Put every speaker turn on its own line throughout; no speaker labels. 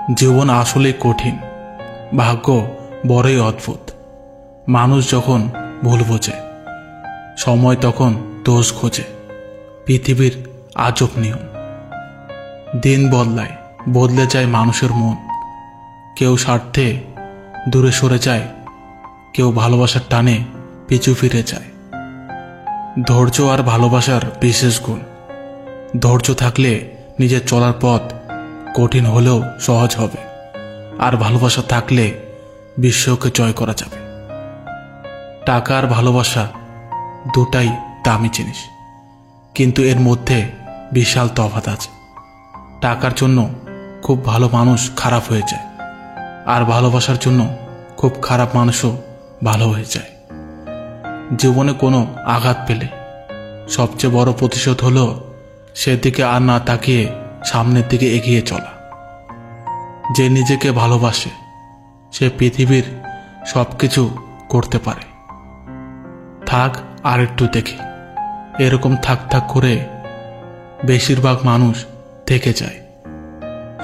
জীবন আসলে কঠিন, ভাগ্য বড়ই অদ্ভুত। মানুষ যখন ভুল বোঝে, সময় তখন দোষ খোঁজে। পৃথিবীর আজব নিয়ম। দিন বদলায়, বদলে যায় মানুষের মন। কেউ স্বার্থে দূরে সরে যায়, কেউ ভালোবাসার টানে পিছু ফিরে যায়। ধৈর্য আর ভালোবাসার বিশেষ গুণ। ধৈর্য থাকলে নিজের চলার পথ কঠিন হলেও সহজ হবে, আর ভালোবাসা থাকলে বিশ্বকে জয় করা যাবে। টাকা আর ভালোবাসা দুটাই দামি জিনিস, কিন্তু এর মধ্যে বিশাল তফাৎ আছে। টাকার জন্য খুব ভালো মানুষ খারাপ হয়ে যায়, আর ভালোবাসার জন্য খুব খারাপ মানুষও ভালো হয়ে যায়। জীবনে কোনো আঘাত পেলে সবচেয়ে বড় প্রতিশোধ হলো সেদিকে আর না তাকিয়ে সামনের দিকে এগিয়ে চলা। যে নিজেকে ভালোবাসে সে পৃথিবীর সব কিছু করতে পারে। থাক আর একটু দেখি, এরকম থাক থাক করে বেশিরভাগ মানুষ থেকে যায়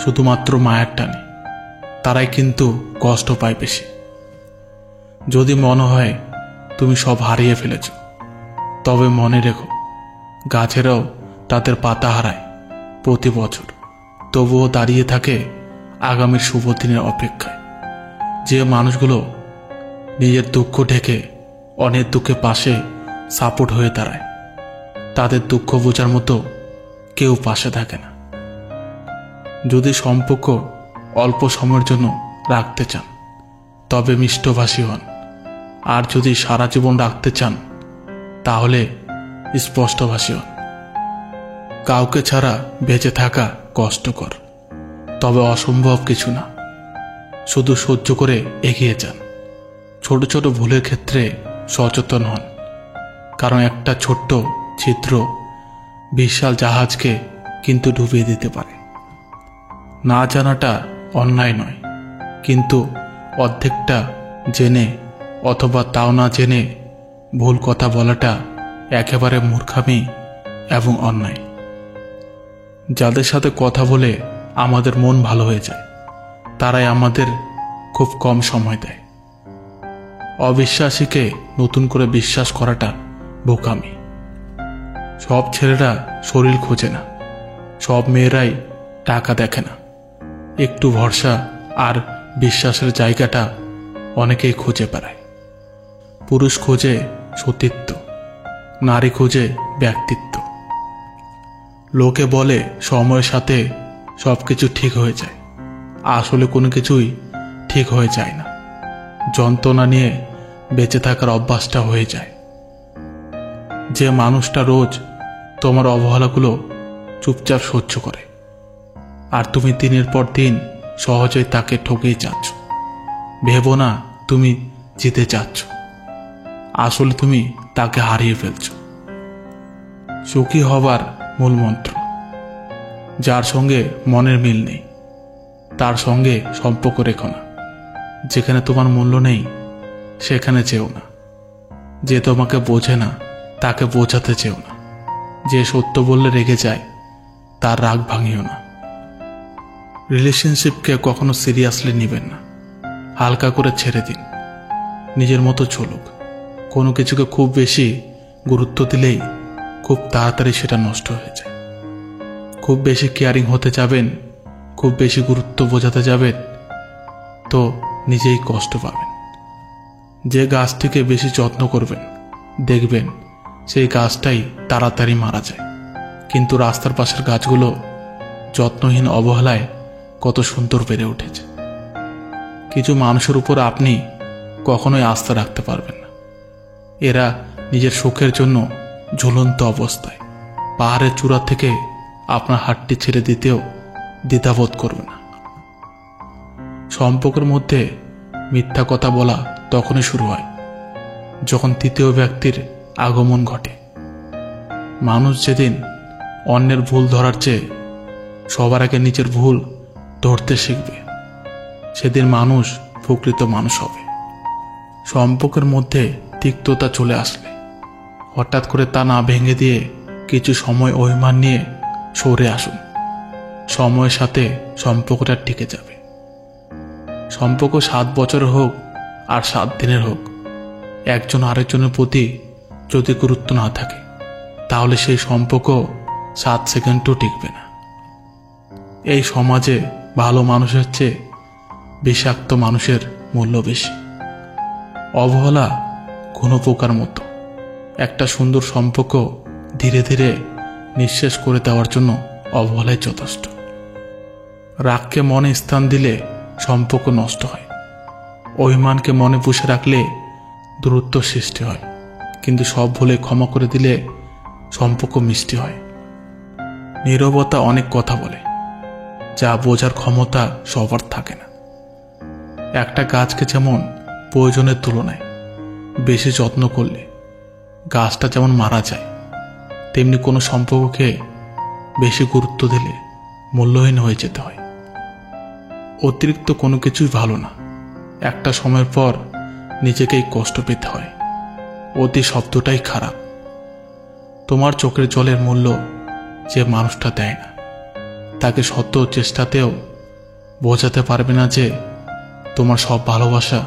শুধুমাত্র মায়ের টানে। তারাই কিন্তু কষ্ট পায় বেশি। যদি মনে হয় তুমি সব হারিয়ে ফেলেছ, তবে মনে রেখো গাছেরাও তাদের পাতা হারায় প্রতি বছর, তবুও দাঁড়িয়ে থাকে আগামীর শুভ দিনের অপেক্ষায়। যে মানুষগুলো নিজের দুঃখ ঢেকে অনেক দুঃখে পাশে সাপোর্ট হয়ে দাঁড়ায়, তাদের দুঃখ বোঝার মতো কেউ পাশে থাকে না। যদি সম্পর্ক অল্প সময়ের জন্য রাখতে চান, তবে মিষ্টভাষী হন। আর যদি সারা জীবন রাখতে চান, তাহলে স্পষ্টভাষী হন। কাউকে ছাড়া বেঁচে থাকা কষ্টকর, তবে অসম্ভব কিছু না। শুধু সহ্য করে এগিয়ে যান। ছোট ছোট ভুলের ক্ষেত্রে সচেতন হন, কারণ একটা ছোট্ট ছিদ্র বিশাল জাহাজকে কিন্তু ডুবিয়ে দিতে পারে। না জানাটা অন্যায় নয়, কিন্তু অর্ধেকটা জেনে অথবা তাও না জেনে ভুল কথা বলাটা একেবারে মূর্খামি এবং অন্যায়। যাদের সাথে কথা বলে আমাদের মন ভালো হয়ে যায়, তারাই আমাদের খুব কম সময় দেয়। অবিশ্বাসীকে নতুন করে বিশ্বাস করাটা বোকামি। সব ছেলেরা শরীর খোঁজে না, সব মেয়েরাই টাকা দেখে না। একটু ভরসা আর বিশ্বাসের জায়গাটা অনেকেই খুঁজে বেড়ায়। পুরুষ খোঁজে সতীত্ব, নারী খোঁজে ব্যক্তিত্ব। লোকে বলে সময়ের সাথে সব কিছু ঠিক হয়ে যায়, আসলে কোনো কিছুই ঠিক হয়ে যায় না। যন্ত্রণা নিয়ে বেঁচে থাকার অভ্যাসটা হয়ে যায়। যে মানুষটা রোজ তোমার অবহেলাগুলো চুপচাপ সহ্য করে, আর তুমি দিনের পর দিন সহজেই তাকে ঠকেই যাচ্ছ, ভেবো না তুমি জিতে যাচ্ছ, আসলে তুমি তাকে হারিয়ে ফেলছ। সুখী হবার মূল মন্ত্র: যার সঙ্গে মনের মিল নেই তার সঙ্গে সম্পর্ক রেখো না। যেখানে তোমার মূল্য নেই সেখানে চেও না। যে তোমাকে বোঝে না তাকে বোঝাতে চেও না। যে সত্য বললে রেগে যায় তার রাগ ভাঙিও না। রিলেশনশিপকে কখনো সিরিয়াসলি নেবেন না, হালকা করে ছেড়ে দিন। নিজের মতো চলুক। কোনো কিছুকে খুব বেশি গুরুত্ব দিলেই খুব তাড়াতাড়ি সেটা নষ্ট হয়ে যায়। খুব বেশি কেয়ারিং হতে যাবেন, খুব বেশি গুরুত্ব বোঝাতে যাবেন, তো নিজেই কষ্ট পাবেন। যে গাছটিকে বেশি যত্ন করবেন, দেখবেন সেই গাছটাই তাড়াতাড়ি মারা যায়। কিন্তু রাস্তার পাশের গাছগুলো যত্নহীন অবহেলায় কত সুন্দর বেড়ে উঠেছে। কিছু মানুষের উপর আপনি কখনোই আস্থা রাখতে পারবেন না। এরা নিজের সুখের জন্য ঝুলন্ত অবস্থায় পাহাড়ের চূড়া থেকে আপনার হাতটি ছেড়ে দিতেও দ্বিধাবোধ করবে না। সম্পর্কের মধ্যে মিথ্যা কথা বলা তখনই শুরু হয় যখন তৃতীয় ব্যক্তির আগমন ঘটে। মানুষ যেদিন অন্যের ভুল ধরার চেয়ে সবার আগে নিজের ভুল ধরতে শিখবে, সেদিন মানুষ প্রকৃত মানুষ হবে। সম্পর্কের মধ্যে তিক্ততা চলে আসলে হঠাৎ করে তা না ভেঙে দিয়ে কিছু সময় অভিমান নিয়ে সরে আসুন। সময়ের সাথে সম্পর্কটা টিকে যাবে। সম্পর্ক 7 বছরের হোক আর 7 দিনের হোক, একজন আরেকজনের প্রতি যদি গুরুত্ব না থাকে তাহলে সেই সম্পর্ক 7 সেকেন্ডও টিকবে না। এই সমাজে ভালো মানুষের চেয়ে বিষাক্ত মানুষের মূল্য বেশি। অবহেলা কোনো পোকার মতো, একটা সুন্দর সম্পর্ক ধীরে ধীরে নিঃশেষ করে দেওয়ার জন্য অবহেলাই যথেষ্ট। রাগকে মনে স্থান দিলে সম্পর্ক নষ্ট হয়, অভিমানকে মনে পুষে রাখলে দূরত্ব সৃষ্টি হয়, কিন্তু সব ভুলে ক্ষমা করে দিলে সম্পর্ক মিষ্টি হয়। নীরবতা অনেক কথা বলে, যা বোঝার ক্ষমতা সবার থাকে না। একটা গাছকে যেমন প্রয়োজনের তুলনায় বেশি যত্ন করলে গাছটা যেমন মারা যায়, তেমনি কোনো সম্পর্ককে বেশি গুরুত্ব দিলে মূল্যহীন হয়ে যেতে হয়। অতিরিক্ত কোনো কিছুই ভালো না, একটা সময়ের পর নিজেকেই কষ্ট পেতে হয়। অতি শব্দটাই খারাপ। তোমার চোখের জলের মূল্য যে মানুষটা দেয় না, তাকে শত চেষ্টাতেও বোঝাতে পারবে না যে তোমার সব ভালোবাসা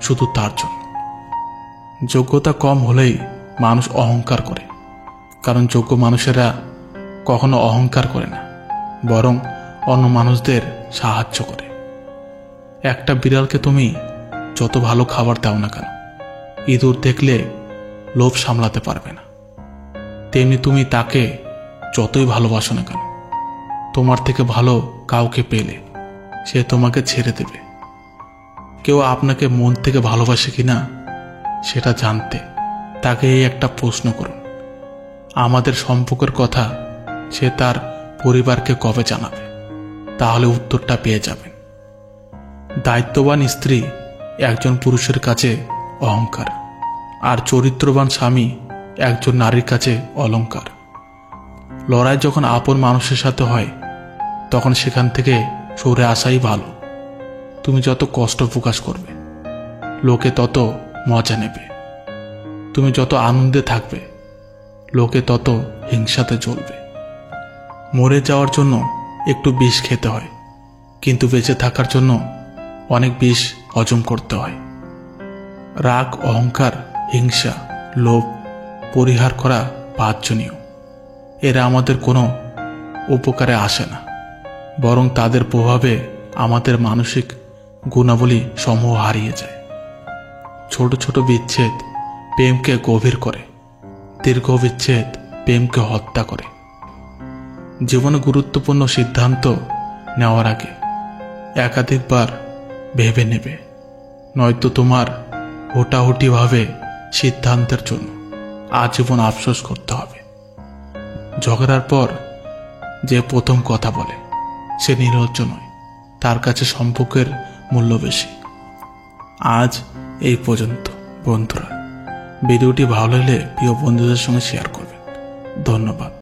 শুধু তার জন্য। যোগ্যতা কম হলেই মানুষ অহংকার করে, কারণ যোগ্য মানুষেরা কখনো অহংকার করে না, বরং অন্য মানুষদের সাহায্য করে। একটা বিড়ালকে তুমি যত ভালো খাবার দাও না কেন, ইঁদুর দেখলে লোভ সামলাতে পারবে না। তেমনি তুমি তাকে যতই ভালোবাসো না কেন, তোমার থেকে ভালো কাউকে পেলে সে তোমাকে ছেড়ে দেবে। কেউ আপনাকে মন থেকে ভালোবাসে কিনা সেটা জানতে তাকে এই একটা প্রশ্ন করুন, আমাদের সম্পর্কের কথা সে তার পরিবারকে কবে জানাবে? তাহলে উত্তরটা পেয়ে যাবেন। দায়িত্ববান স্ত্রী একজন পুরুষের কাছে অহংকার, আর চরিত্রবান স্বামী একজন নারীর কাছে অলংকার। লড়াই যখন আপন মানুষের সাথে হয়, তখন সেখান থেকে সরে আসাই ভালো। তুমি যত কষ্ট প্রকাশ করবে, লোকে তত মজা নেবে। তুমি যত আনন্দে থাকবে, লোকে তত হিংসাতে জ্বলবে। মরে যাওয়ার জন্য একটু বিষ খেতে হয়, কিন্তু বেঁচে থাকার জন্য অনেক বিষ হজম করতে হয়। রাগ, অহংকার, হিংসা, লোভ পরিহার করা বাঞ্ছনীয়। এরা আমাদের কোনো উপকারে আসে না, বরং তাদের প্রভাবে আমাদের মানসিক গুণাবলী সমূহ হারিয়ে যায়। ছোট ছোট বিচ্ছেদ প্রেমকে গভীর করে, দীর্ঘ বিচ্ছেদ প্রেমকে হত্যা করে। জীবনে গুরুত্বপূর্ণ সিদ্ধান্ত নেওয়ার আগে একাধিকবার ভেবে নেবে, নয়তো তোমার হুটাহুটিভাবে সিদ্ধান্তের জন্য আজীবন আফসোস করতে হবে। ঝগড়ার পর যে প্রথম কথা বলে সে নির্লজ্জ নয়, তার কাছে সম্পর্কের মূল্য বেশি। আজ এই পর্যন্ত বন্ধুরা। ভিডিওটি ভালো লাগলে প্রিয় বন্ধুদের সঙ্গে শেয়ার করবেন। ধন্যবাদ।